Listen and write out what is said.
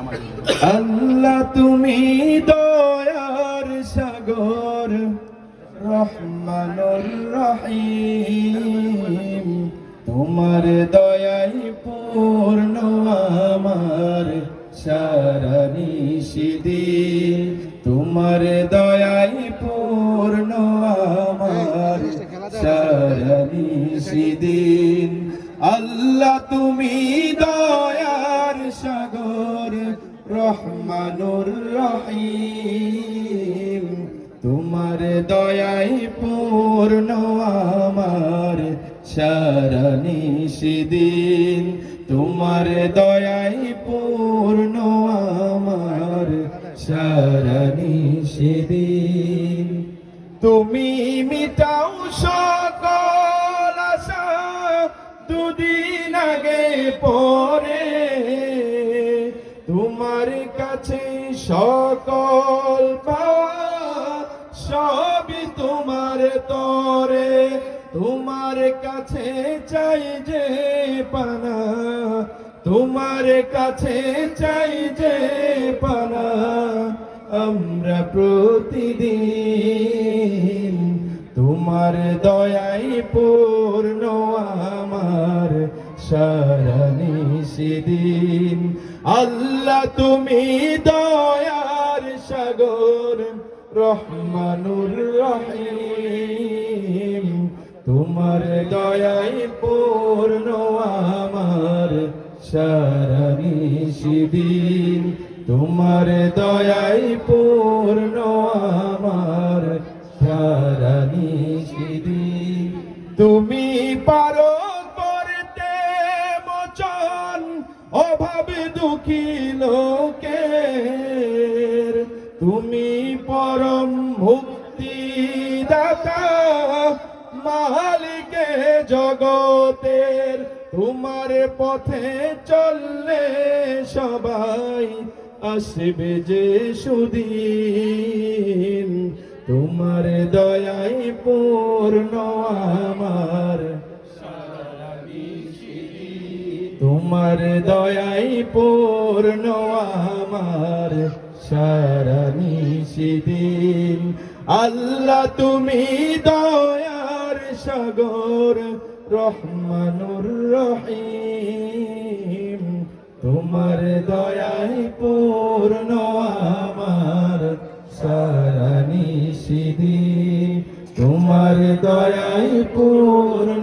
আল্লাহ তুমি দয়ার সাগর রহমানুর রহিম, তোমার দয়াই পূর্ণ আমার সারা নিশিদিন, তোমার দয়াই পূর্ণ আমার সারা নিশিদিন। আল্লাহ তুমি দয়ার সাগর রহমানুর রহিম, তোমার দয়াই পূর্ণ আমার সারা নিশিদিন, তোমার দয়াই পূর্ণ আমার সারা নিশিদিন। তুমি মিটাও সকল আশা দুদিন আগে পরে, তোমার কাছে সকল পাওয়া সবই তোমার তরে, তোমার কাছে চাই যে পানা, তোমার কাছে চাই যে পানা আমরা প্রতিদিন, তোমার দয়াই পূর্ণ আমার সারা নিশিদিন। আল্লাহ তুমি দয়ার সাগর রহমানুর রহিম, তোমার দয়াই পূর্ণ আমার সারা নিশিদিন, তোমার দয়াই পূর্ণ আমার সারা নিশিদিন। তুমি পারো করতে মোচন অভাব দুঃখী লোকের, তুমি পরম মুক্তিদাতা মালিকে জগতের, তোমার পথে চললে সবাই আসবে যে সুদিন, তোমার দয়াই পূর্ণ আমার সারা নিশিদিন, তোমার দয়াই পূর্ণ আমার সারা নিশিদিন। আল্লাহ তুমি দয়ার সাগর রহমানুর রহিম, তোমার দয়াই পূর্ণ আমার সারা নিশিদিন, তোমার দয়াই পূর্ণ